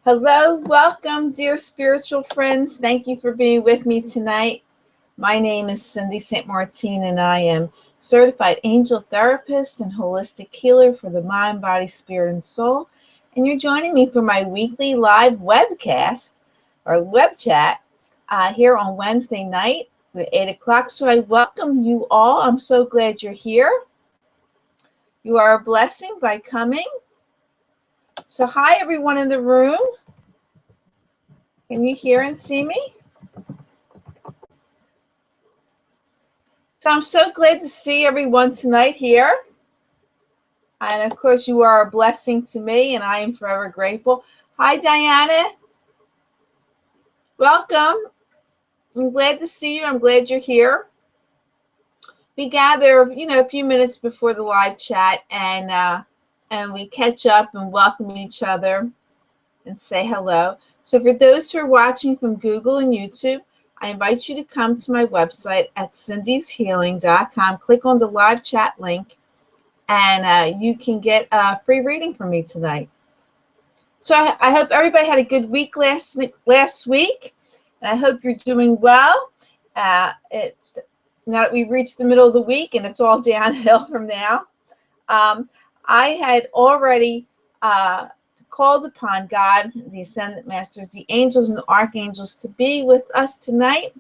Hello, welcome, dear spiritual friends. Thank you for being with me tonight. My name is Cindy St. Martine, and I am certified angel therapist and holistic healer for the mind, body, spirit, and soul. And you're joining me for my weekly live webcast or web chat here on Wednesday night at 8 o'clock. So I welcome you all. I'm so glad you're here. You are a blessing by coming. So hi, everyone in the room. Can you hear and see me? So I'm so glad to see everyone tonight here. And of course, you are a blessing to me, and I am forever grateful. Hi, Diana. Welcome. I'm glad to see you. I'm glad you're here. We gather, a few minutes before the live chat, and we catch up and welcome each other and say hello. So for those who are watching from Google and YouTube, I invite you to come to my website at cindyshealing.com. Click on the live chat link, and you can get a free reading from me tonight. So I hope everybody had a good week last week, and I hope you're doing well. Now that we've reached the middle of the week, and it's all downhill from now. I had already called upon God, the Ascendant Masters, the angels and the archangels to be with us tonight.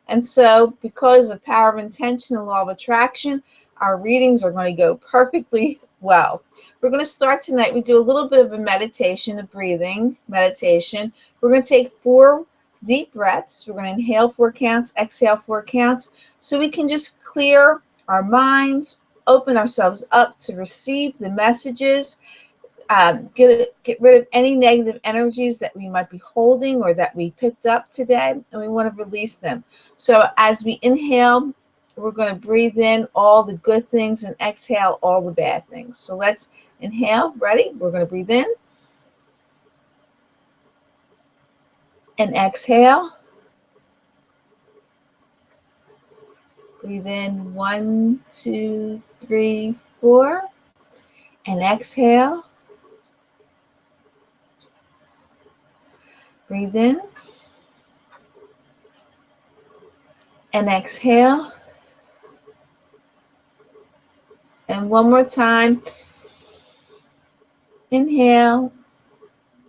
And so because of power of intention and law of attraction, our readings are going to go perfectly well. We're going to start tonight. We do a little bit of a meditation, a breathing meditation. We're going to take 4 deep breaths. We're going to inhale 4 counts, exhale 4 counts, so we can just clear our minds, open ourselves up to receive the messages, get rid of any negative energies that we might be holding or that we picked up today, and we want to release them. So as we inhale, we're going to breathe in all the good things and exhale all the bad things. So let's inhale. Ready? We're going to breathe in and exhale. Breathe in 1, 2, 3, 4, and exhale. Breathe in and exhale. And one more time. Inhale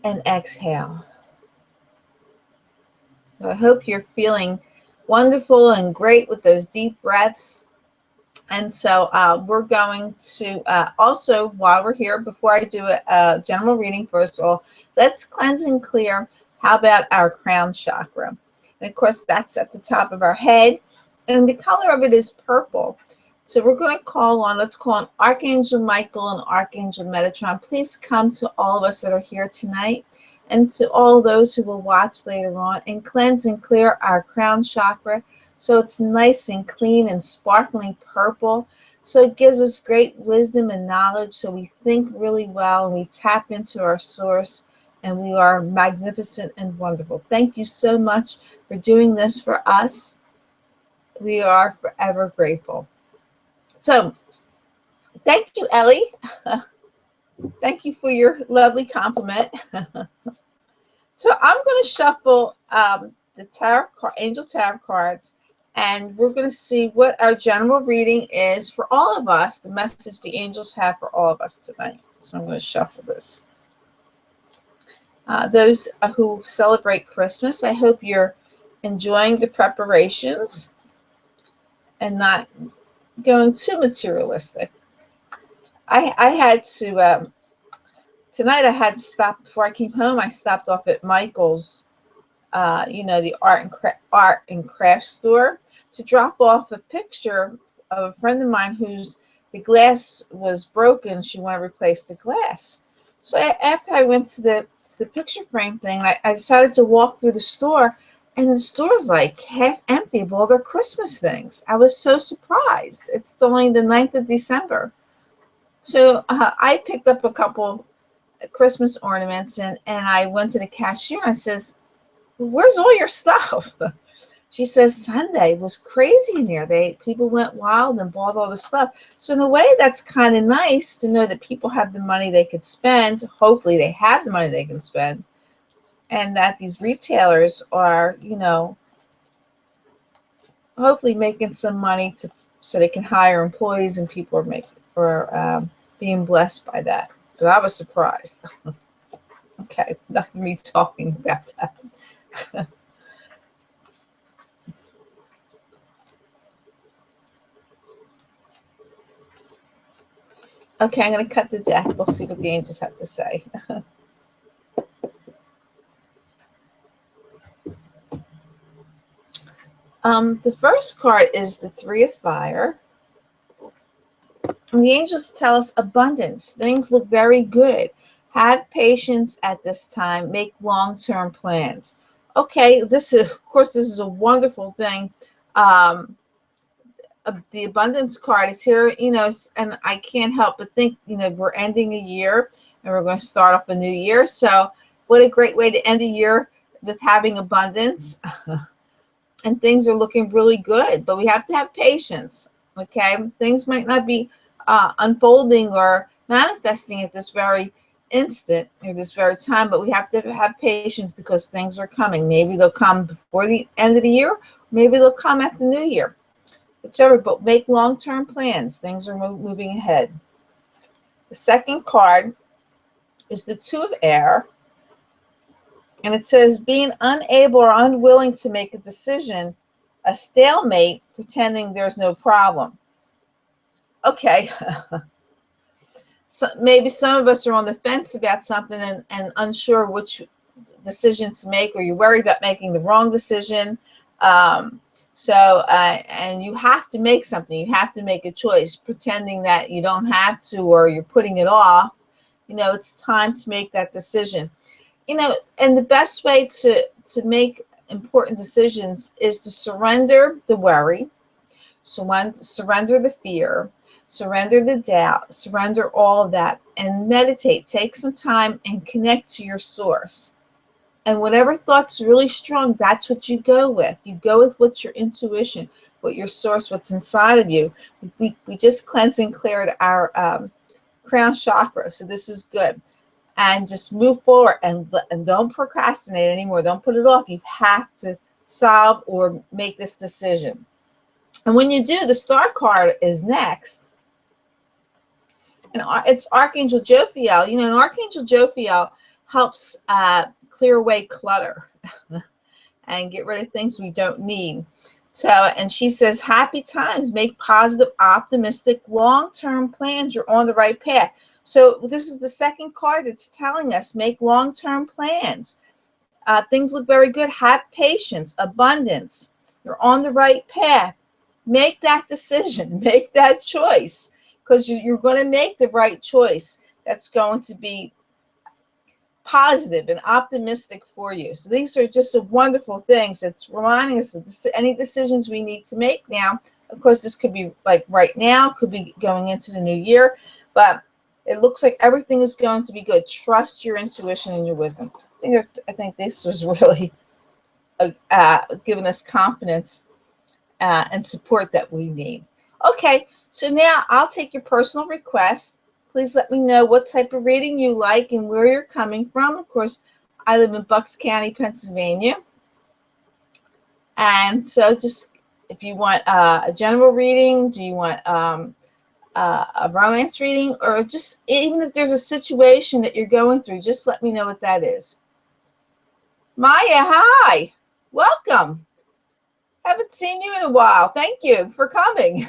and exhale. So I hope you're feeling wonderful and great with those deep breaths. And so we're going to also, while we're here, before I do a general reading, first of all, let's cleanse and clear. How about our crown chakra? And of course, that's at the top of our head. And the color of it is purple. So we're going to let's call on Archangel Michael and Archangel Metatron. Please come to all of us that are here tonight, and to all those who will watch later on, and cleanse and clear our crown chakra so it's nice and clean and sparkling purple. So it gives us great wisdom and knowledge, so we think really well and we tap into our source, and we are magnificent and wonderful. Thank you so much for doing this for us. We are forever grateful. So thank you, Ellie. Thank you for your lovely compliment. So I'm going to shuffle the angel tarot cards, and we're going to see what our general reading is for all of us, the message the angels have for all of us tonight. So I'm going to shuffle this. Those who celebrate Christmas, I hope you're enjoying the preparations and not going too materialistic. I had to, tonight I had to stop before I came home. I stopped off at Michael's, the art and craft store, to drop off a picture of a friend of mine the glass was broken. She wanted to replace the glass. So after I went to the picture frame thing, I decided to walk through the store, and the store's like half empty of all their Christmas things. I was so surprised. It's only the 9th of December. So I picked up a couple Christmas ornaments, and I went to the cashier. I says, "Where's all your stuff?" She says, "Sunday was crazy in here. People went wild and bought all the stuff." So in a way, that's kind of nice to know that people have the money they could spend. Hopefully they have the money they can spend. and that these retailers are, you know, hopefully making some money to so they can hire employees, and people are being blessed by that. But I was surprised. Okay, not me talking about that. Okay, I'm going to cut the deck. We'll see what the angels have to say. The first card is the Three of Fire. And the angels tell us abundance. Things look very good. Have patience at this time. Make long-term plans. Okay, this is, of course, this is a wonderful thing. The abundance card is here, you know, and I can't help but think, you know, we're ending a year and we're going to start off a new year. So what a great way to end a year with having abundance. And things are looking really good, but we have to have patience. Okay, things might not be unfolding or manifesting at this very instant or this very time, but we have to have patience because things are coming. Maybe they'll come before the end of the year, maybe they'll come at the new year, whichever, but make long-term plans. Things are moving ahead. The second card is the Two of Air, and it says being unable or unwilling to make a decision, a stalemate, pretending there's no problem. Okay. So maybe some of us are on the fence about something and unsure which decision to make, or you're worried about making the wrong decision. And you have to make something. You have to make a choice. Pretending that you don't have to, or you're putting it off. You know, it's time to make that decision. You know, and the best way to make important decisions is to surrender the worry, surrender the fear, surrender the doubt, surrender all of that, and meditate. Take some time and connect to your source. And whatever thought's really strong, that's what you go with. You go with what's your intuition, what your source, what's inside of you. We just cleansed and cleared our crown chakra, so this is good. And just move forward and don't procrastinate anymore. Don't put it off. You have to solve or make this decision. And when you do, the Star card is next. And it's Archangel Jophiel. You know, and Archangel Jophiel helps clear away clutter and get rid of things we don't need. So, and she says, happy times, make positive, optimistic, long-term plans. You're on the right path. So this is the second card that's telling us make long-term plans. Things look very good. Have patience, abundance. You're on the right path. Make that decision. Make that choice, because you're going to make the right choice that's going to be positive and optimistic for you. So these are just wonderful things. It's reminding us that any decisions we need to make now, of course, this could be like right now, could be going into the new year, but it looks like everything is going to be good. Trust your intuition and your wisdom. I think this was really giving us confidence and support that we need. Okay, so now I'll take your personal request. Please let me know what type of reading you like and where you're coming from. Of course, I live in Bucks County, Pennsylvania. And so just if you want a general reading, do you want a romance reading, or just even if there's a situation that you're going through, just let me know what that is. Maya, hi. Welcome. Haven't seen you in a while. Thank you for coming.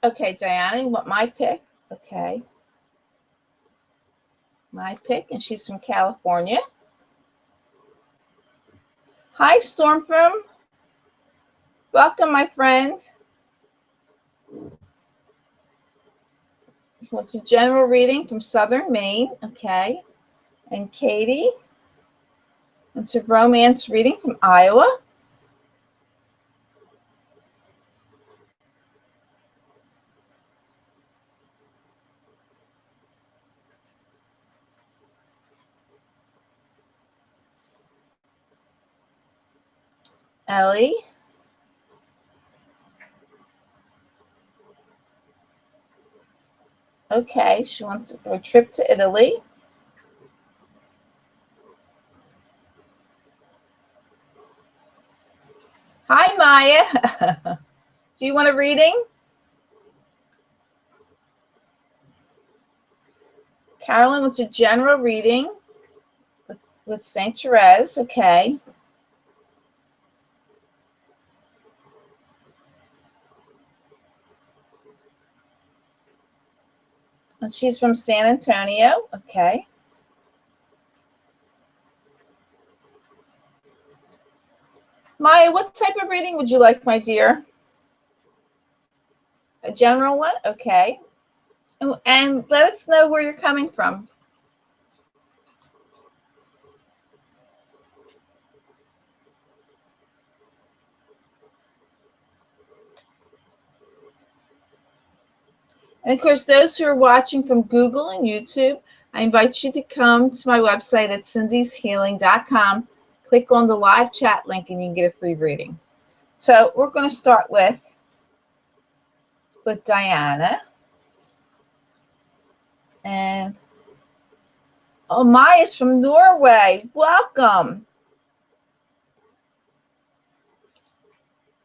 Okay, Diana, you want my pick? Okay. My pick, and she's from California. Hi, Stormfirm. Welcome, my friend. What's a general reading from Southern Maine? Okay. And Katie. It's a romance reading from Iowa. Ellie. Okay, she wants a trip to Italy. Hi, Maya. Do you want a reading? Carolyn wants a general reading with Saint Therese. Okay. And she's from San Antonio. Okay. Maya, what type of reading would you like, my dear? A general one? Okay. And let us know where you're coming from. And of course, those who are watching from Google and YouTube, I invite you to come to my website at cindyshealing.com. Click on the live chat link and you can get a free reading. So we're going to start with Diana. And oh, Maya's from Norway. Welcome.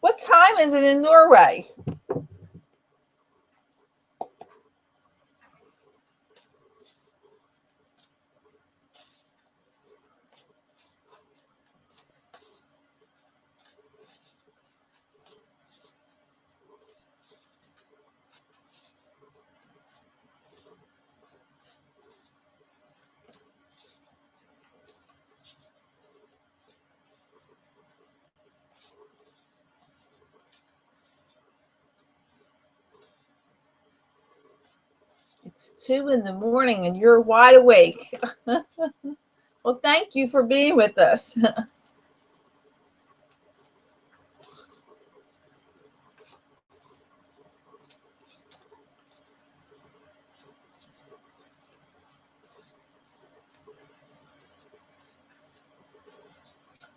What time is it in Norway? It's 2 in the morning and you're wide awake. Well, thank you for being with us.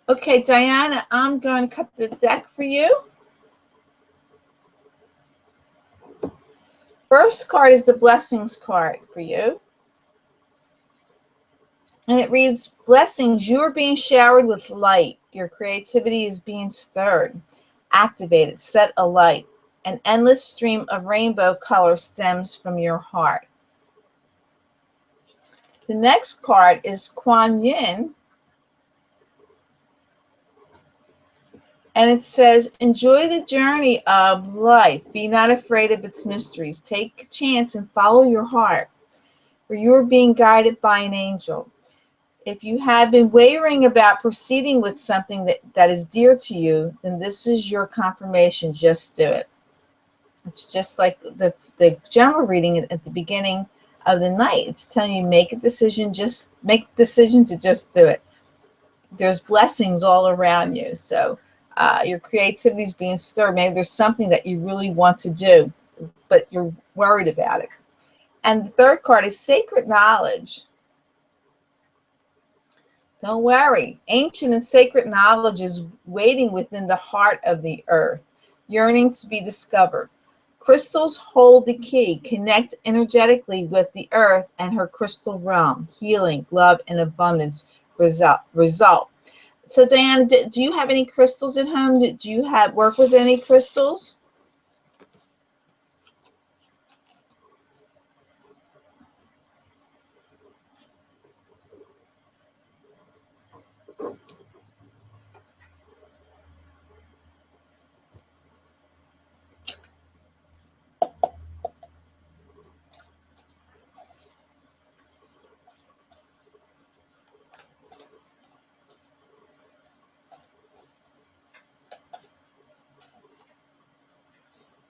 Okay, Diana, I'm going to cut the deck for you. First card is the Blessings card for you. And it reads, blessings, you are being showered with light. Your creativity is being stirred, activated, set alight. An endless stream of rainbow color stems from your heart. The next card is Kuan Yin. And it says, enjoy the journey of life. Be not afraid of its mysteries. Take a chance and follow your heart, for you're being guided by an angel. If you have been wavering about proceeding with something that is dear to you, then this is your confirmation. Just do it. It's just like the general reading at the beginning of the night. It's telling you, make a decision, just make the decision to just do it. There's blessings all around you. So your creativity is being stirred. Maybe there's something that you really want to do, but you're worried about it. And the third card is sacred knowledge. Don't worry. Ancient and sacred knowledge is waiting within the heart of the earth, yearning to be discovered. Crystals hold the key. Connect energetically with the earth and her crystal realm. Healing, love, and abundance result. So, Diana, do you have any crystals at home? Do you work with any crystals?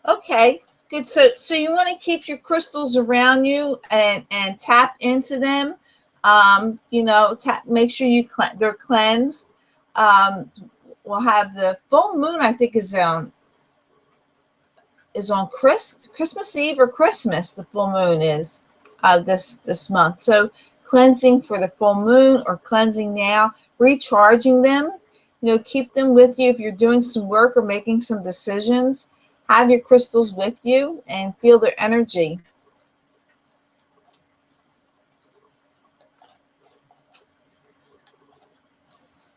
Okay, good. So you want to keep your crystals around you and tap into them. Make sure they're cleansed. We'll have the full moon, I think, is on Christmas Eve or Christmas. The full moon is this month. So cleansing for the full moon or cleansing now, recharging them. keep them with you if you're doing some work or making some decisions. Have your crystals with you and feel their energy.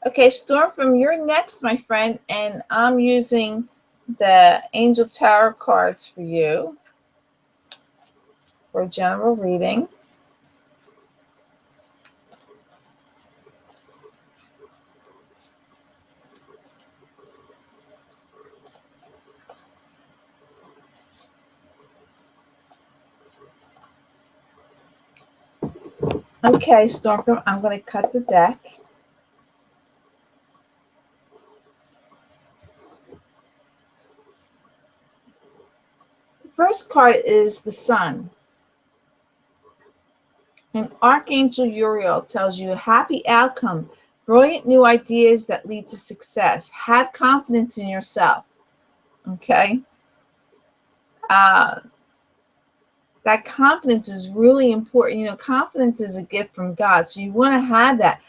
Okay, Storm, from your next, my friend, and I'm using the Angel Tarot cards for you for a general reading. Okay, Storm, I'm going to cut the deck. The first card is the Sun. And Archangel Uriel tells you a happy outcome, brilliant new ideas that lead to success. Have confidence in yourself. Okay? That confidence is really important. Confidence is a gift from God. So you want to have that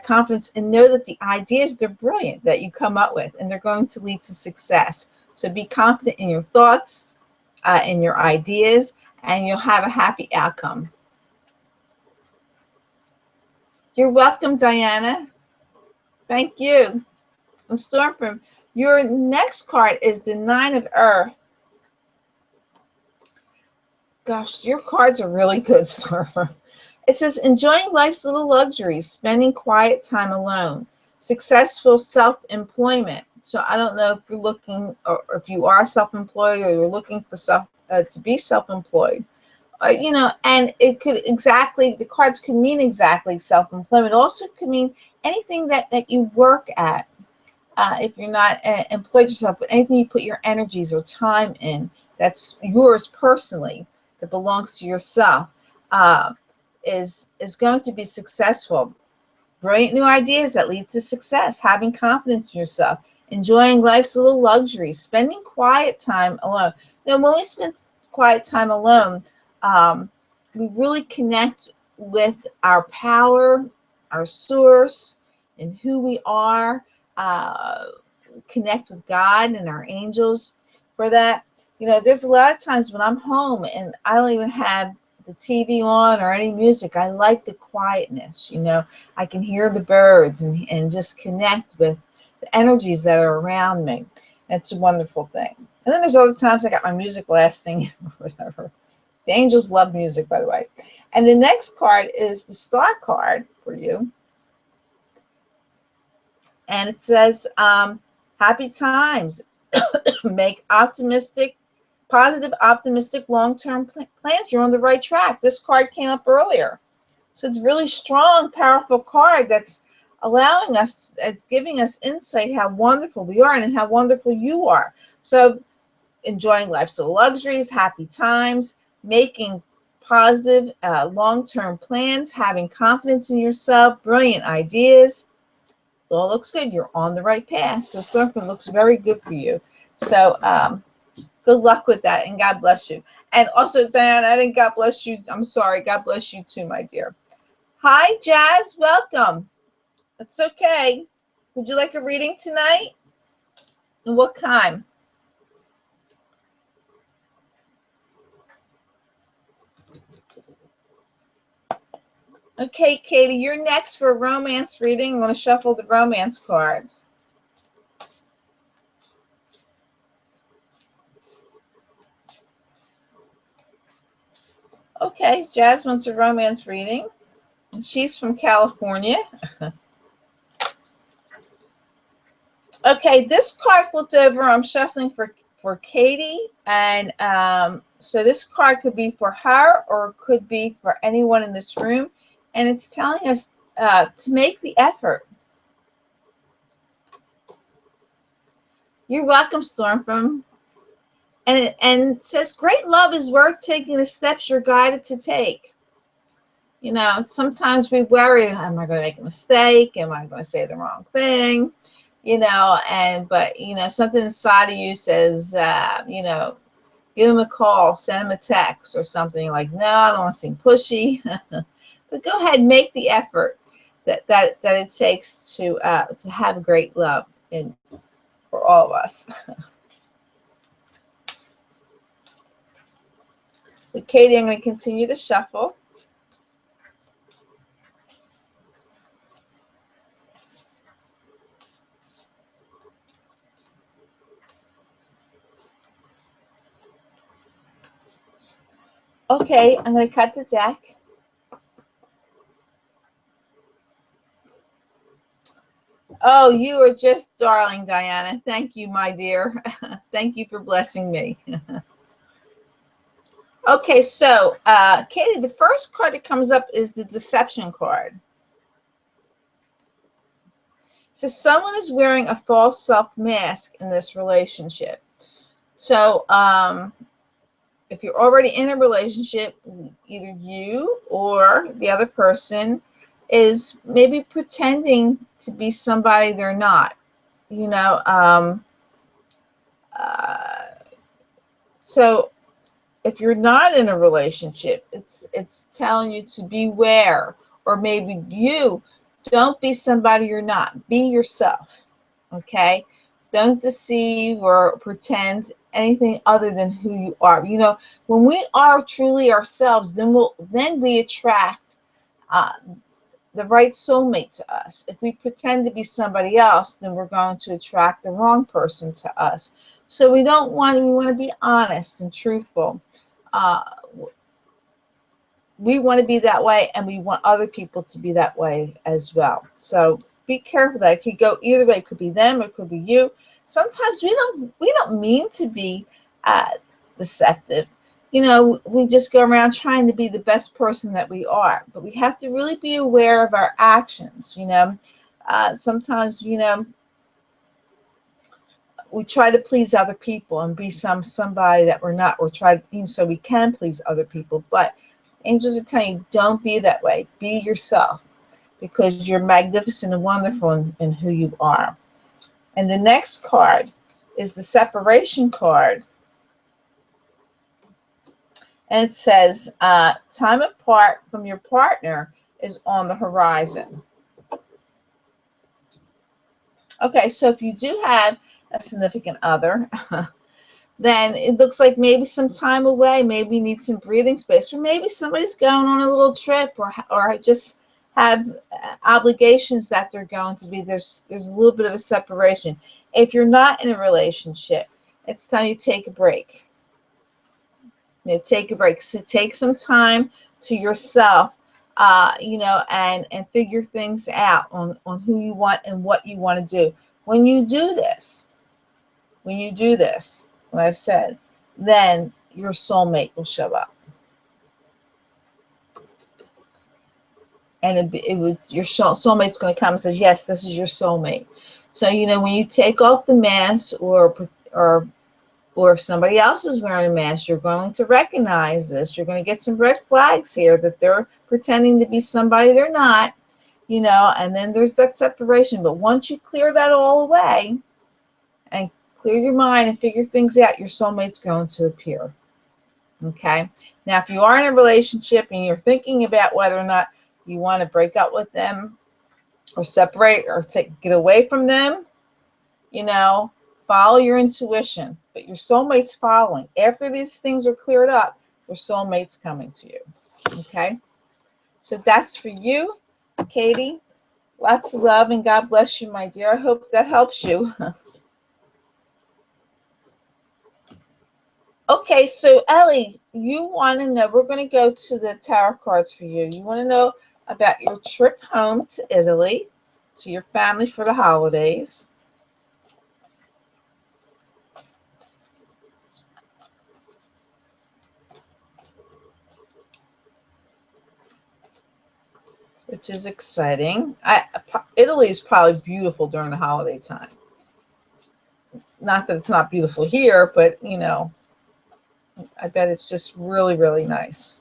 confidence and know that the ideas, they're brilliant that you come up with, and they're going to lead to success. So be confident in your thoughts, in your ideas, and you'll have a happy outcome. You're welcome, Diana. Thank you. And Stormfront, your next card is the Nine of Earth. Gosh, your cards are really good, Stormfront. It says, enjoying life's little luxuries, spending quiet time alone, successful self-employment. So I don't know if you're looking, or if you are self-employed, or you're looking for to be self-employed. And it could the cards could mean exactly self-employment. Also could mean anything that you work at. If you're not employed yourself, but anything you put your energies or time in, that's yours personally, that belongs to yourself, is going to be successful. Brilliant new ideas that lead to success. Having confidence in yourself. Enjoying life's little luxuries. Spending quiet time alone. When we spend quiet time alone, we really connect with our power, our source, and who we are. Connect with God and our angels. For that, there's a lot of times when I'm home and I don't even have the TV on or any music. I like the quietness. I can hear the birds and just connect with the energies that are around me. It's a wonderful thing. And then there's other times I got my music blasting or whatever. The angels love music, by the way. And the next card is the Star card for you. And it says, happy times. Make positive, optimistic, long-term plans. You're on the right track. This card came up earlier. So it's a really strong, powerful card that's allowing us, it's giving us insight how wonderful we are and how wonderful you are. So enjoying life's luxuries, happy times, making positive, long-term plans, having confidence in yourself, brilliant ideas. It all looks good. You're on the right path. So Stormfront looks very good for you. So good luck with that, and God bless you. And also, Diana, I didn't God bless you. I'm sorry. God bless you too, my dear. Hi, Jazz. Welcome. It's okay. Would you like a reading tonight? And what kind? Okay, Katie, you're next for a romance reading. I'm going to shuffle the romance cards. Okay, Jazz wants a romance reading. And she's from California. Okay, this card flipped over. I'm shuffling for Katie. And so this card could be for her or it could be for anyone in this room. And it's telling us to make the effort. You're welcome, Stormfront. And it says, great love is worth taking the steps you're guided to take. Sometimes we worry, am I going to make a mistake? Am I going to say the wrong thing? But something inside of you says, give him a call, send him a text or something like, no, I don't want to seem pushy. But go ahead, make the effort. that it takes to have great love in for all of us. So, Katie, I'm going to continue to shuffle. Okay, I'm going to cut the deck. Oh, you are just darling, Diana. Thank you, my dear. Thank you for blessing me. Okay, so Katie, the first card that comes up is the deception card. So someone is wearing a false self mask in this relationship. So if you're already in a relationship, either you or the other person is maybe pretending to be somebody they're not. You know, so if you're not in a relationship, it's telling you to beware, or maybe you don't be somebody you're not. Be yourself. Okay? Don't deceive or pretend anything other than who you are. You know, when we are truly ourselves, then we attract uh, the right soulmate to us. If we pretend to be somebody else, then we're going to attract the wrong person to us. So we want to be honest and truthful. Uh, we want to be that way, and we want other people to be that way as well. So be careful. That it could go either way. It could be them, or it could be you. Sometimes we don't mean to be uh, deceptive. You know, we just go around trying to be the best person that we are, but we have to really be aware of our actions. You know, sometimes, you know, we try to please other people and be somebody that we're not, or try, you know, so we can please other people. But angels are telling you, don't be that way. Be yourself, because you're magnificent and wonderful in who you are. And the next card is the separation card. And it says, time apart from your partner is on the horizon. Okay, so if you do have a significant other, then it looks like maybe some time away, maybe you need some breathing space, or maybe somebody's going on a little trip, or just have obligations that they're going to be. There's a little bit of a separation. If you're not in a relationship, it's time you take a break. You know, take a break. So take some time to yourself, you know, and figure things out on who you want and what you want to do. When you do this, what I've said, then your soulmate will show up. And your soulmate's going to come and says, yes, this is your soulmate. So, you know, when you take off the mask, or if somebody else is wearing a mask, you're going to recognize this. You're going to get some red flags here that they're pretending to be somebody they're not, you know, and then there's that separation. But once you clear that all away and clear your mind and figure things out, your soulmate's going to appear. Okay. Now, if you are in a relationship and you're thinking about whether or not you want to break up with them, or separate, or get away from them, you know, follow your intuition. But your soulmate's following. After these things are cleared up, your soulmate's coming to you. Okay. So that's for you, Katie. Lots of love, and God bless you, my dear. I hope that helps you. Okay, so Ellie, you want to know, we're going to go to the tarot cards for you. You want to know about your trip home to Italy, to your family for the holidays. Which is exciting. Italy is probably beautiful during the holiday time. Not that it's not beautiful here, but, you know, I bet it's just really, really nice.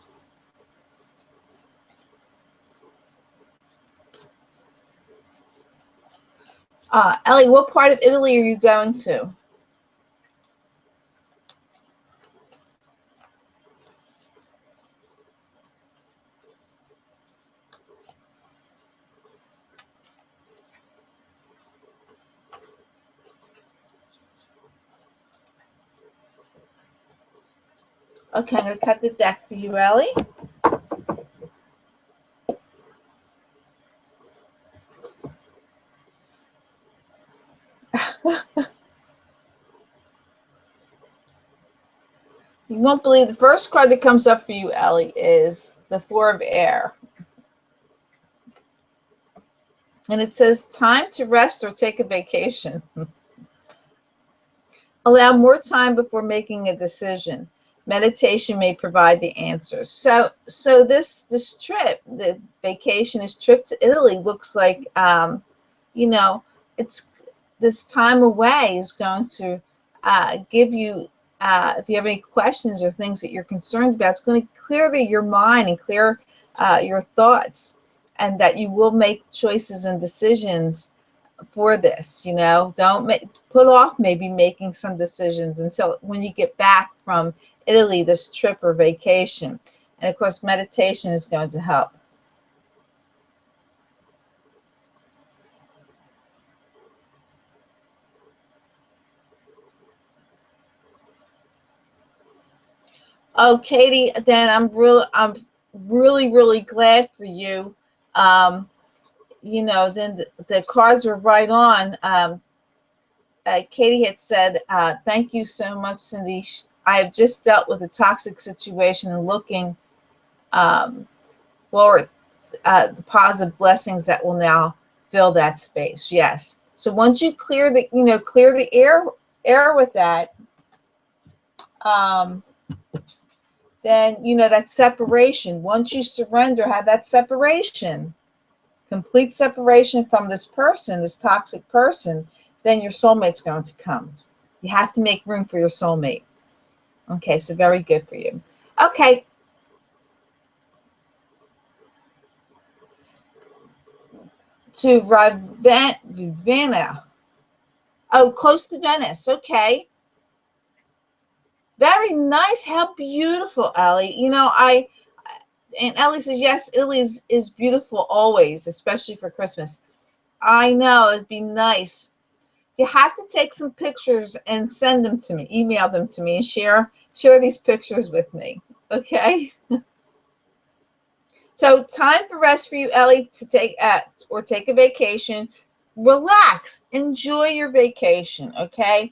Ellie, what part of Italy are you going to? Okay, I'm going to cut the deck for you, Ellie. You won't believe the first card that comes up for you, Ellie, is the Four of Air. And it says, time to rest or take a vacation. Allow more time before making a decision. Meditation may provide the answers. So this trip, the vacation, this trip to Italy looks like, it's this time away is going to give you, if you have any questions or things that you're concerned about, it's going to clear your mind and clear your thoughts, and that you will make choices and decisions for this. Don't put off maybe making some decisions until when you get back from Italy, this trip or vacation. And of course, meditation is going to help. Oh, Katie, then I'm really glad for you. Then the cards were right on. Katie had said, thank you so much, Cindy. I have just dealt with a toxic situation and looking forward the positive blessings that will now fill that space. Yes. So once you clear the air with that, then that separation. Once you surrender, have that separation, complete separation from this person, this toxic person, then your soulmate's going to come. You have to make room for your soulmate. Okay, so very good for you. Okay. To Ravenna. Oh, close to Venice. Okay. Very nice. How beautiful, Ellie. And Ellie says, yes, Italy is beautiful always, especially for Christmas. I know, it'd be nice. You have to take some pictures and send them to me, email them to me, and share these pictures with me. Okay. So time for rest for you, Ellie, to take a vacation. Relax, enjoy your vacation. Okay.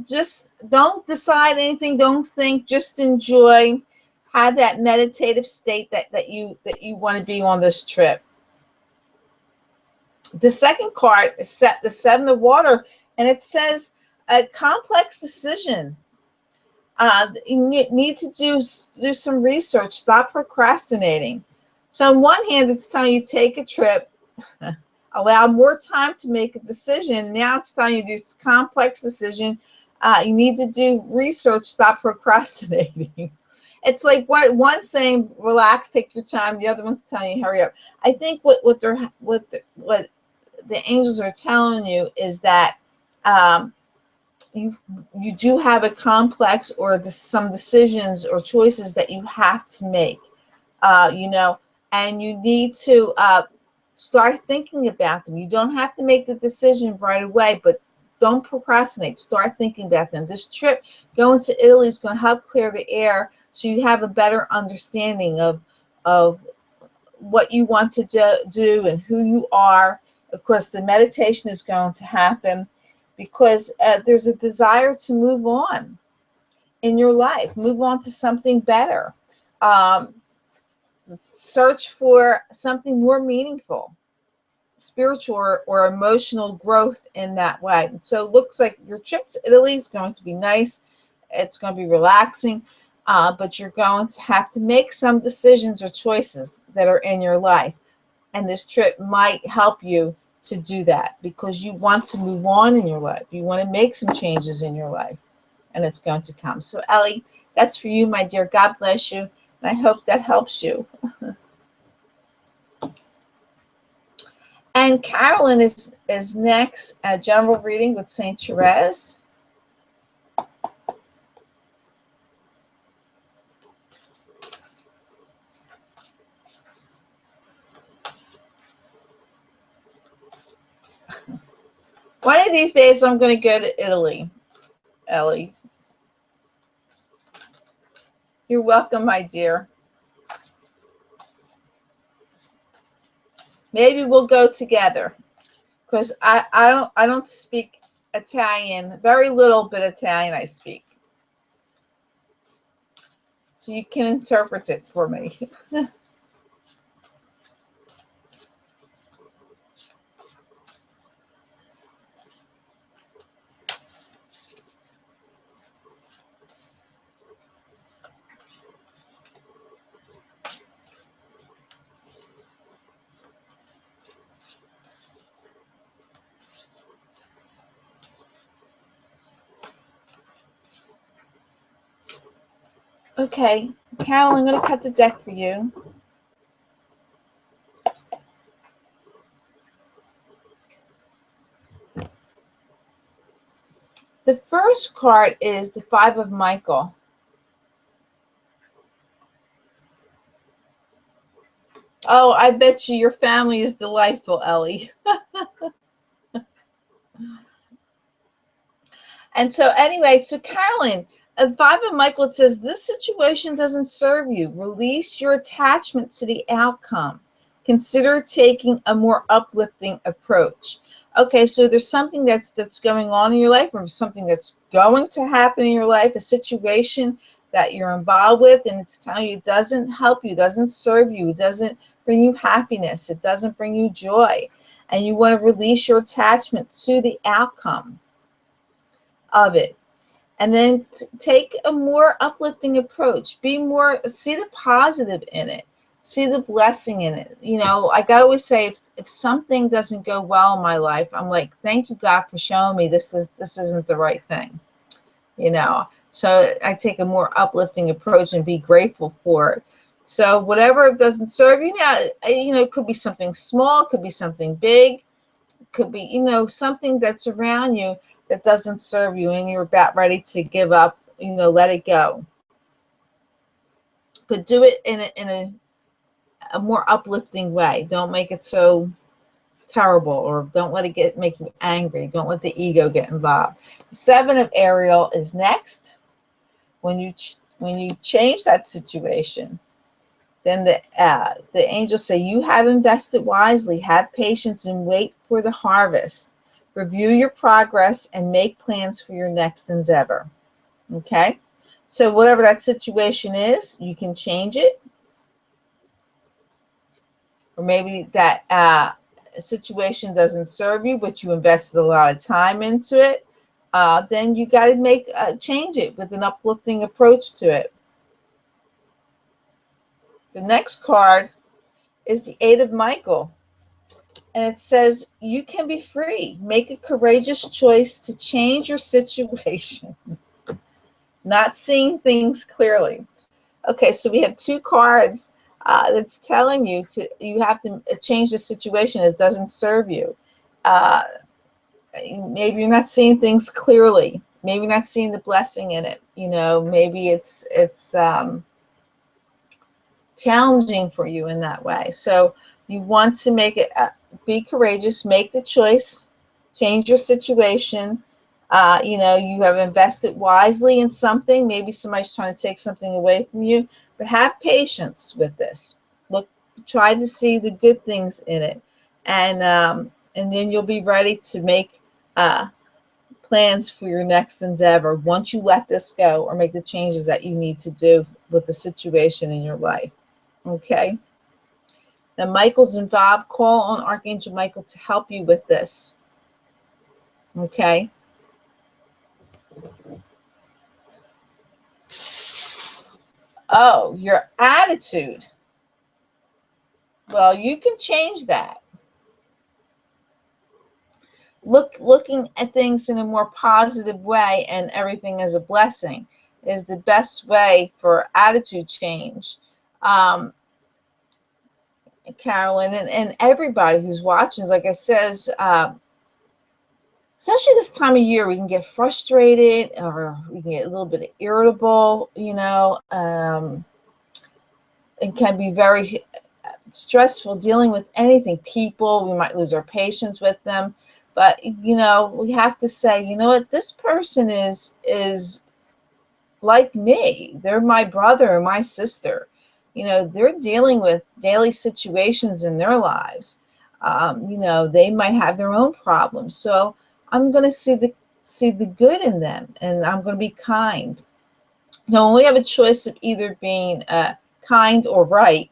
Just don't decide anything. Don't think. Just enjoy. Have that meditative state that you want to be on this trip. The second card is set the Seven of Water, and it says a complex decision. You need to do some research. Stop procrastinating. So on one hand, it's telling you take a trip, allow more time to make a decision. Now it's telling you to do this complex decision. You need to do research. Stop procrastinating. It's like one's saying relax, take your time. The other one's telling you hurry up. I think what the angels are telling you is that you do have a complex or some decisions or choices that you have to make. And you need to start thinking about them. You don't have to make the decision right away, but don't procrastinate. Start thinking about them. This trip going to Italy is going to help clear the air so you have a better understanding of what you want to do and who you are. Of course, the meditation is going to happen because there's a desire to move on in your life, move on to something better. Search for something more meaningful, spiritual or emotional growth in that way. So it looks like your trip to Italy is going to be nice. It's going to be relaxing, but you're going to have to make some decisions or choices that are in your life. And this trip might help you to do that because you want to move on in your life. You want to make some changes in your life, and it's going to come. So Ellie, that's for you, my dear. God bless you. And I hope that helps you. And Carolyn is next, a general reading with St. Therese. One of these days, I'm going to go to Italy, Ellie. You're welcome, my dear. Maybe we'll go together, because I don't speak Italian. Very little bit Italian I speak. So you can interpret it for me. Okay, Carol, I'm going to cut the deck for you. The first card is the Five of Michael. Oh, I bet you your family is delightful, Ellie. And so anyway, so Carolyn, Five of Michael, it says, this situation doesn't serve you. Release your attachment to the outcome. Consider taking a more uplifting approach. Okay, so there's something that's going on in your life, or something that's going to happen in your life, a situation that you're involved with, and it's telling you it doesn't help you, doesn't serve you, it doesn't bring you happiness, it doesn't bring you joy. And you want to release your attachment to the outcome of it, and then take a more uplifting approach. Be more, see the positive in it, see the blessing in it. You know, like I always say, if something doesn't go well in my life, I'm like, thank you, God, for showing me this isn't the right thing, you know. So I take a more uplifting approach and be grateful for it. So whatever doesn't serve you now, you know, it could be something small, it could be something big, could be, you know, something that's around you that doesn't serve you, and you're about ready to give up, you know, let it go. But do it in a more uplifting way. Don't make it so terrible, or don't let it make you angry. Don't let the ego get involved. Seven of Ariel is next. When you change that situation, then the angels say, you have invested wisely, have patience, and wait for the harvest. Review your progress and make plans for your next endeavor. Okay? So whatever that situation is, you can change it. Or maybe that situation doesn't serve you, but you invested a lot of time into it. Then you got to change it with an uplifting approach to it. The next card is the Eight of Michael. And it says, you can be free. Make a courageous choice to change your situation. Not seeing things clearly. Okay, so we have two cards that's telling you you have to change the situation. It doesn't serve you. Maybe you're not seeing things clearly. Maybe not seeing the blessing in it. You know, maybe it's challenging for you in that way. So you want to make it, be courageous, make the choice, change your situation. You know, you have invested wisely in something. Maybe somebody's trying to take something away from you, but have patience with this. Look, try to see the good things in it, and then you'll be ready to make plans for your next endeavor once you let this go or make the changes that you need to do with the situation in your life. Okay. Now, Michael's involved. Call on Archangel Michael to help you with this. Okay. Oh, your attitude. Well, you can change that. Looking at things in a more positive way and everything as a blessing is the best way for attitude change. Carolyn, and everybody who's watching, like I says, especially this time of year, we can get frustrated, or we can get a little bit irritable, you know. It can be very stressful dealing with anything. People, we might lose our patience with them. But, you know, we have to say, you know what, this person is like me. They're my brother or my sister. They're dealing with daily situations in their lives. They might have their own problems. So I'm going to see the good in them, and I'm going to be kind. When we have a choice of either being kind or right,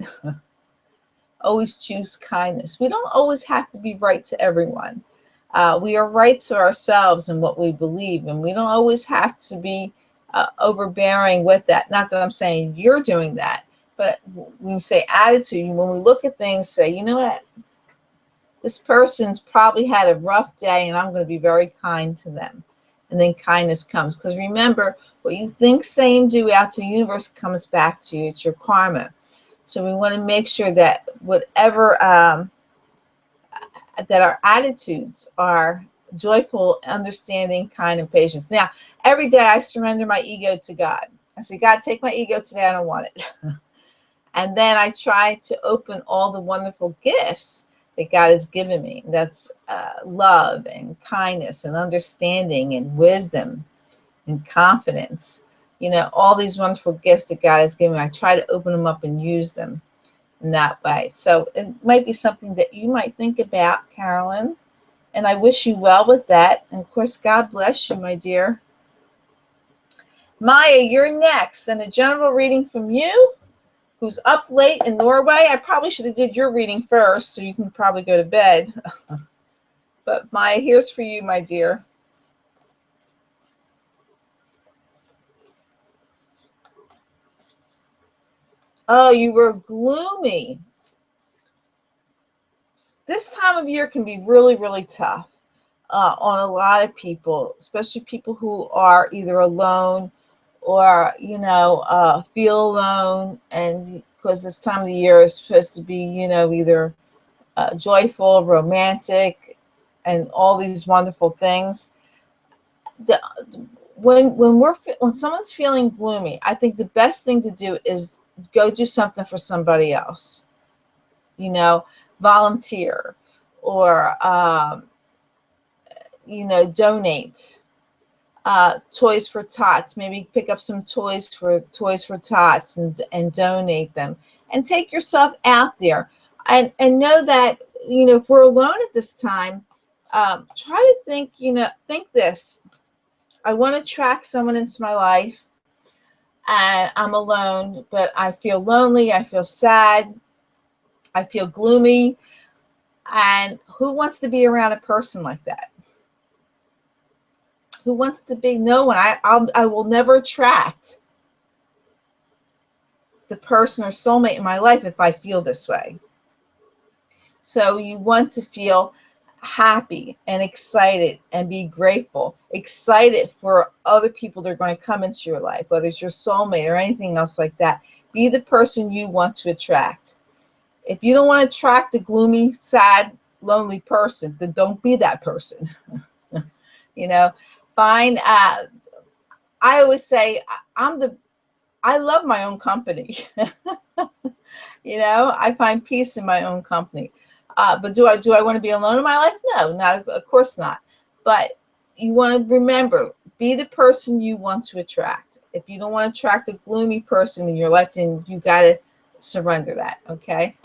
always choose kindness. We don't always have to be right to everyone. We are right to ourselves and what we believe, and we don't always have to be overbearing with that. Not that I'm saying you're doing that, but when you say attitude, when we look at things, say, you know what, this person's probably had a rough day, and I'm going to be very kind to them. And then kindness comes. Because remember, what you think, say, and do out to the universe comes back to you. It's your karma. So we want to make sure that whatever, that our attitudes are joyful, understanding, kind, and patient. Now, every day I surrender my ego to God. I say, God, take my ego today. I don't want it. And then I try to open all the wonderful gifts that God has given me. That's love and kindness and understanding and wisdom and confidence. All these wonderful gifts that God has given me. I try to open them up and use them in that way. So it might be something that you might think about, Carolyn. And I wish you well with that. And of course, God bless you, my dear. Maya, you're next. And a general reading from you, who's up late in Norway. I probably should have did your reading first, so you can probably go to bed. But Maya, here's for you, my dear. Oh, you were gloomy. This time of year can be really, really tough on a lot of people, especially people who are either alone or, feel alone. And because this time of the year is supposed to be, either joyful, romantic, and all these wonderful things. When someone's feeling gloomy, I think the best thing to do is go do something for somebody else. Volunteer or donate. Toys for Tots. Maybe pick up some Toys for Tots and donate them. And take yourself out there. And know that, if we're alone at this time, try to think this. I want to attract someone into my life, and I'm alone, but I feel lonely. I feel sad. I feel gloomy. And who wants to be around a person like that? Who wants to be? No one. I will never attract the person or soulmate in my life if I feel this way. So you want to feel happy and excited and be grateful, excited for other people that are going to come into your life, whether it's your soulmate or anything else like that. Be the person you want to attract. If you don't want to attract a gloomy, sad, lonely person, then don't be that person. Find, I always say, I love my own company. I find peace in my own company. But do I want to be alone in my life? No, of course not. But you want to remember, be the person you want to attract. If you don't want to attract a gloomy person in your life, then you got to surrender that, okay?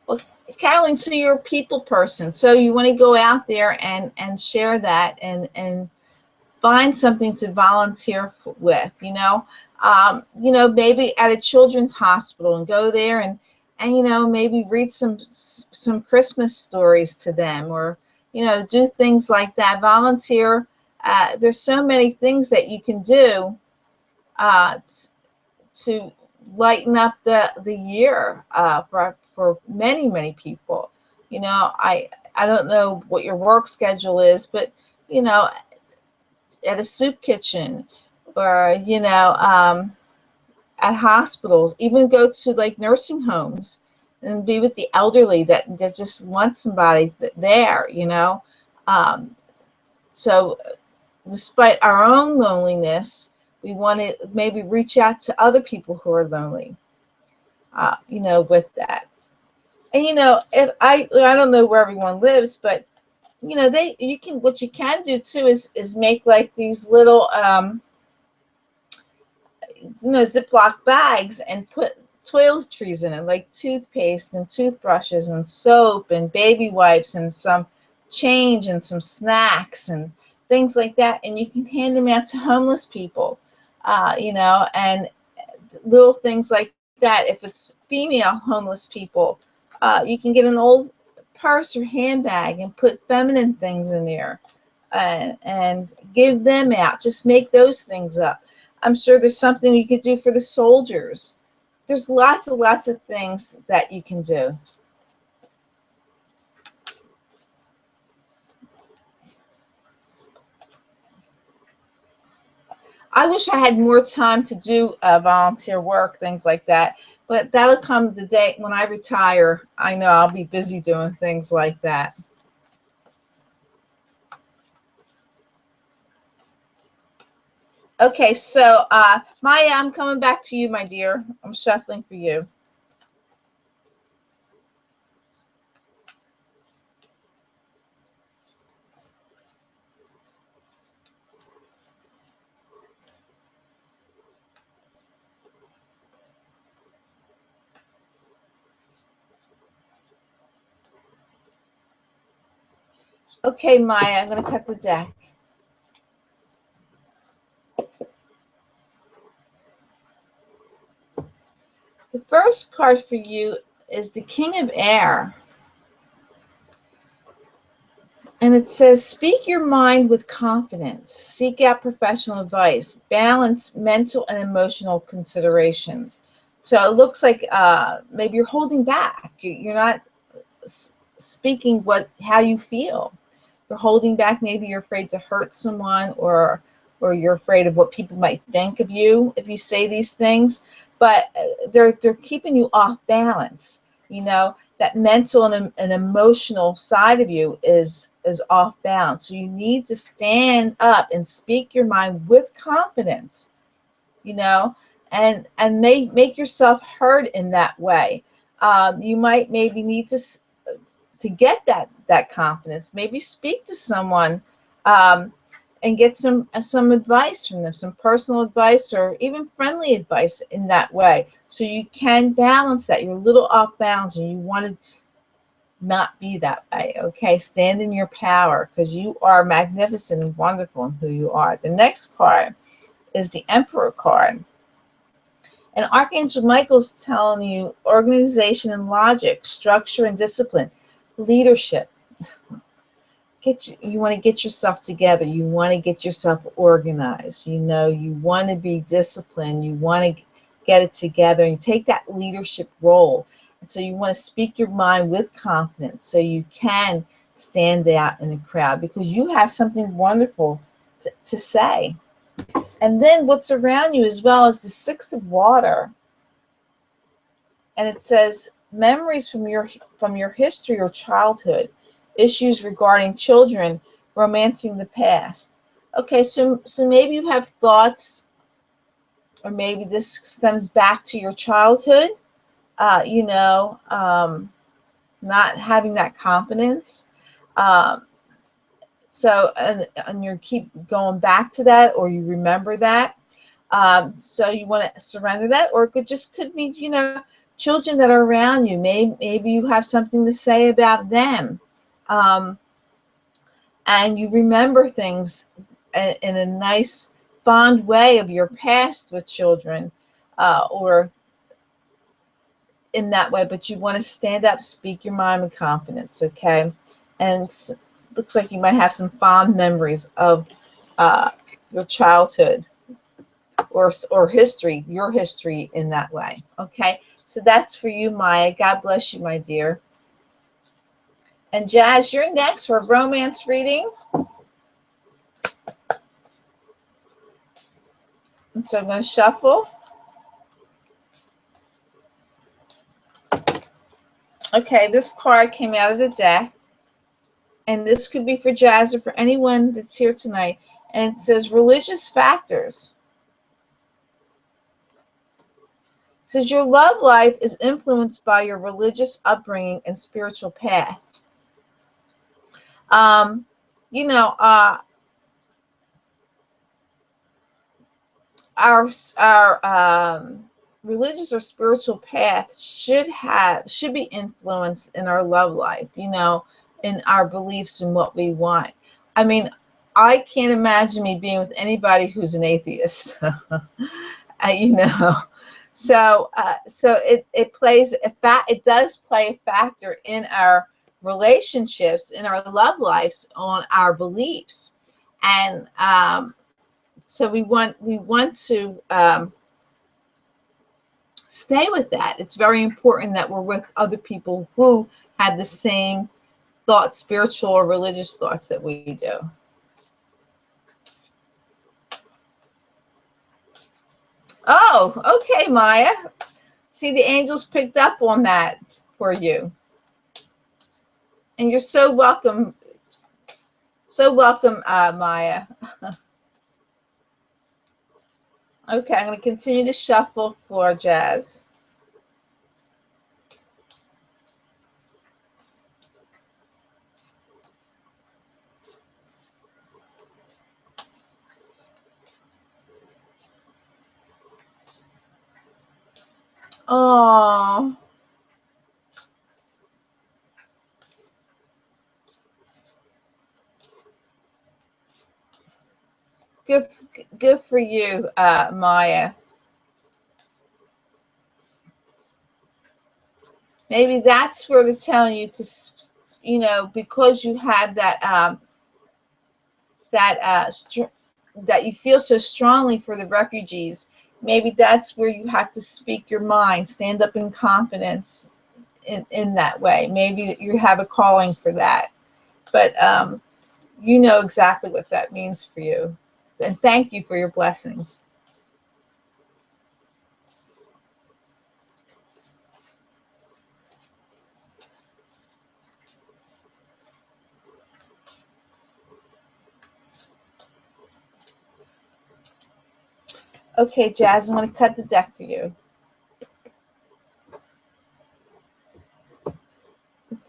Well, Carolyn, so you're a people person. So you want to go out there and share that and find something to volunteer with, maybe at a children's hospital, and go there and maybe read some Christmas stories to them, or, do things like that. Volunteer. There's so many things that you can do to lighten up the year for many, many people. I don't know what your work schedule is, but, at a soup kitchen, or, at hospitals, even go to like nursing homes and be with the elderly that just want somebody there, So despite our own loneliness, We want to maybe reach out to other people who are lonely, with that. And if I don't know where everyone lives, but what you can do too is make like these little Ziploc bags and put toiletries in it, like toothpaste and toothbrushes and soap and baby wipes and some change and some snacks and things like that. And you can hand them out to homeless people, and little things like that. If it's female homeless people, you can get an old purse or handbag and put feminine things in there, and give them out. Just make those things up. I'm sure there's something you could do for the soldiers. There's lots of things that you can do. I wish I had more time to do volunteer work, things like that. But that'll come the day when I retire. I know I'll be busy doing things like that. Okay, so Maya, I'm coming back to you, my dear. I'm shuffling for you. Okay, Maya, I'm going to cut the deck. The first card for you is the King of Air. And it says, speak your mind with confidence. Seek out professional advice. Balance mental and emotional considerations. So it looks like maybe you're holding back. You're not speaking how you feel. You're holding back. Maybe you're afraid to hurt someone, or you're afraid of what people might think of you if you say these things. But they're keeping you off balance. That mental and emotional side of you is off balance. So you need to stand up and speak your mind with confidence, and make yourself heard in that way. You might maybe need to get that confidence. Maybe speak to someone, and get some advice from them, some personal advice or even friendly advice in that way. So you can balance that. You're a little off balance and you want to not be that way. Okay, stand in your power because you are magnificent and wonderful in who you are. The next card is the Emperor card. And Archangel Michael's telling you organization and logic, structure and discipline, leadership. You want to get yourself together. You want to get yourself organized. You want to be disciplined. You want to get it together and take that leadership role. And so you want to speak your mind with confidence so you can stand out in the crowd because you have something wonderful to say. And then what's around you as well is the Six of Water. And it says memories from your history or childhood, issues regarding children, romancing the past. Okay, so maybe you have thoughts, or maybe this stems back to your childhood, not having that confidence. So, and you keep going back to that, or you remember that. So you want to surrender that, or it could be, children that are around you. Maybe you have something to say about them. And you remember things in a nice, fond way of your past with children, or in that way, but you want to stand up, speak your mind with confidence, okay? And it looks like you might have some fond memories of your childhood or history, your history in that way, okay? So that's for you, Maya. God bless you, my dear. And Jazz, you're next for a romance reading. And so I'm going to shuffle. Okay, this card came out of the deck. And this could be for Jazz or for anyone that's here tonight. And it says religious factors. says your love life is influenced by your religious upbringing and spiritual path. Um, you know, our religious or spiritual path should be influenced in our love life, in our beliefs and what we want. I mean, I can't imagine me being with anybody who's an atheist. You know, so it plays it does play a factor in our relationships, in our love lives, on our beliefs. And so we want to stay with that. It's very important that we're with other people who have the same thoughts, spiritual or religious thoughts, that we do. Oh, okay, Maya. See, the angels picked up on that for you. And you're so welcome. So welcome, Maya. Okay, I'm going to continue to shuffle for Jazz. Oh, good, good for you, Maya. Maybe that's where to tell you to, because you had that you feel so strongly for the refugees. Maybe that's where you have to speak your mind, stand up in confidence in that way. Maybe you have a calling for that, but you know exactly what that means for you. And thank you for your blessings. Okay, Jazz, I'm going to cut the deck for you. The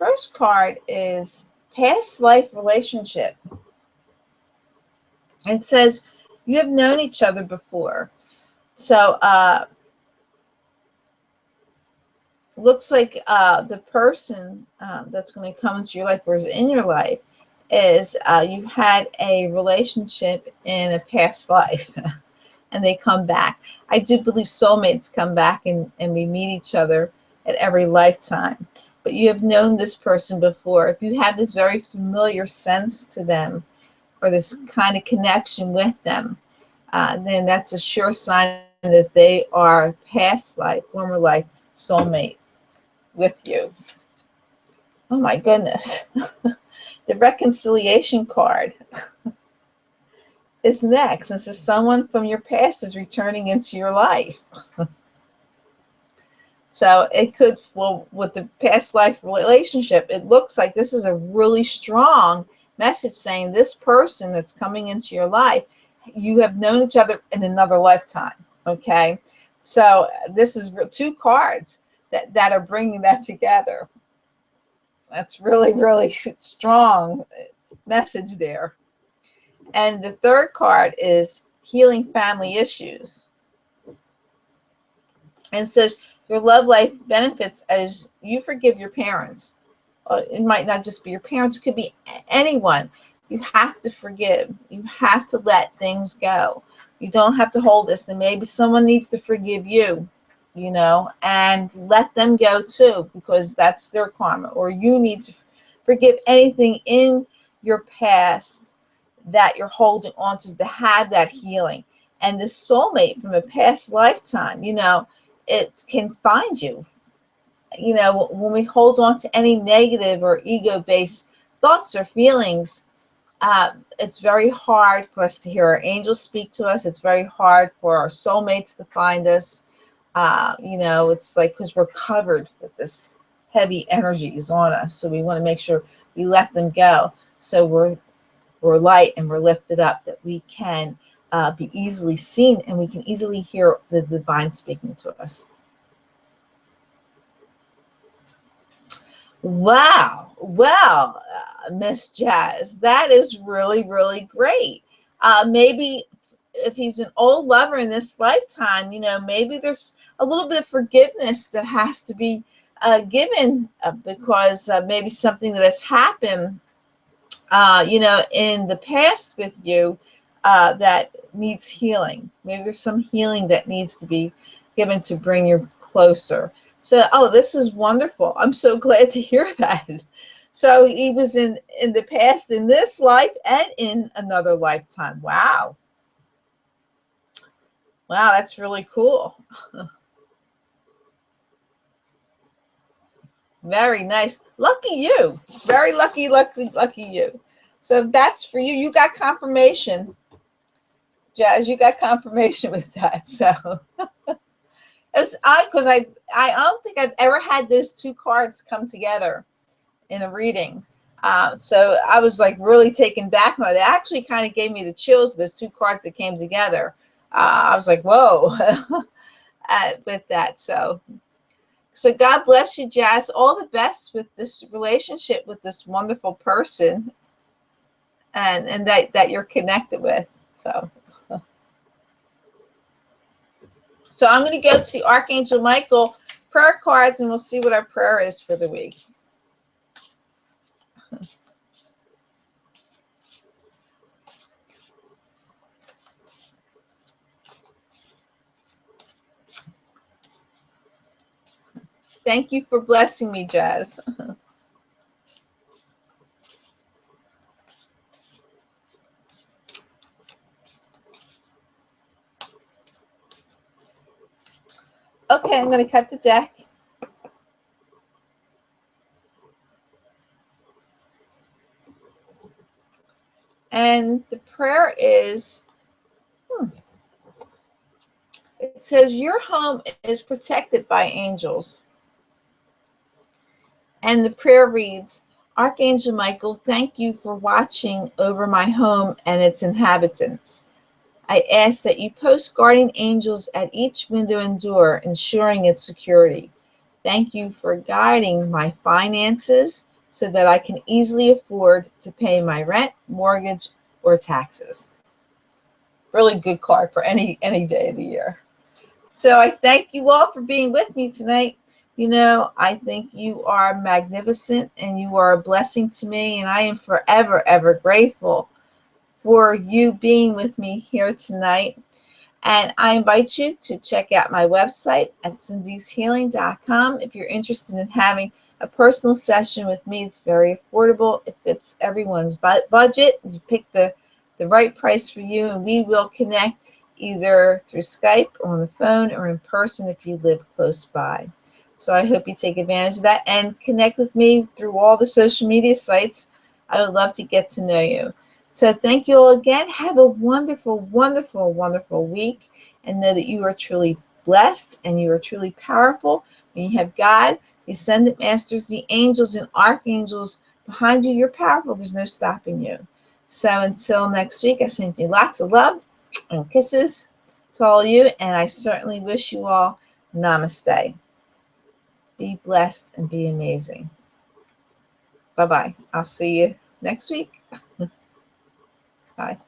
first card is past life relationship. It says you have known each other before. So looks like the person that's going to come into your life or is in your life is you had a relationship in a past life and they come back. I do believe soulmates come back and we meet each other at every lifetime. But you have known this person before. If you have this very familiar sense to them or this kind of connection with them, then that's a sure sign that they are past life, former life soulmate with you. Oh my goodness. The reconciliation card is next. This is someone from your past is returning into your life. So it could, well, with the past life relationship, it looks like this is a really strong message saying this person that's coming into your life, you have known each other in another lifetime. Okay. So this is two cards that are bringing that together. That's really, really strong message there. And the third card is healing family issues. And it says your love life benefits as you forgive your parents. It might not just be your parents, it could be anyone. You have to forgive. You have to let things go. You don't have to hold this. And maybe someone needs to forgive you, and let them go too, because that's their karma. Or you need to forgive anything in your past that you're holding on to have that healing. And the soulmate from a past lifetime, it can find you. When we hold on to any negative or ego-based thoughts or feelings, it's very hard for us to hear our angels speak to us. It's very hard for our soulmates to find us. It's like, because we're covered with this heavy energies on us. So we want to make sure we let them go. So we're light and we're lifted up, that we can be easily seen and we can easily hear the divine speaking to us. Wow. Well, Miss Jazz, that is really, really great. Maybe if he's an old lover in this lifetime, maybe there's a little bit of forgiveness that has to be given because maybe something that has happened, in the past with you that needs healing. Maybe there's some healing that needs to be given to bring you closer. So, oh, this is wonderful. I'm so glad to hear that. So he was in the past, in this life, and in another lifetime. Wow. Wow, that's really cool. Very nice. Lucky you. Very lucky, lucky, lucky you. So that's for you. You got confirmation, Jazz. You got confirmation with that. So it was odd because I don't think I've ever had those two cards come together in a reading. So I was like really taken back by it. It actually kind of gave me the chills. Those two cards that came together. I was like, whoa, with that. So God bless you, Jazz. All the best with this relationship with this wonderful person, and that you're connected with. So. So I'm going to go to the Archangel Michael prayer cards, and we'll see what our prayer is for the week. Thank you for blessing me, Jazz. Okay, I'm going to cut the deck. And the prayer is, it says, your home is protected by angels. And the prayer reads, Archangel Michael, thank you for watching over my home and its inhabitants. I ask that you post guardian angels at each window and door, ensuring its security. Thank you for guiding my finances so that I can easily afford to pay my rent, mortgage, or taxes. Really good card for any day of the year. So I thank you all for being with me tonight. I think you are magnificent and you are a blessing to me, and I am forever, ever grateful for you being with me here tonight. And I invite you to check out my website at cindyshealing.com if you're interested in having a personal session with me. It's very affordable. It fits everyone's budget. You pick the right price for you, and we will connect either through Skype or on the phone or in person if you live close by. So I hope you take advantage of that and connect with me through all the social media sites. I would love to get to know you. So thank you all again. Have a wonderful, wonderful, wonderful week, and know that you are truly blessed and you are truly powerful. When you have God, the Ascended Masters, the angels and archangels behind you, you're powerful. There's no stopping you. So until next week, I send you lots of love and kisses to all of you, and I certainly wish you all namaste. Be blessed and be amazing. Bye-bye. I'll see you next week. Bye.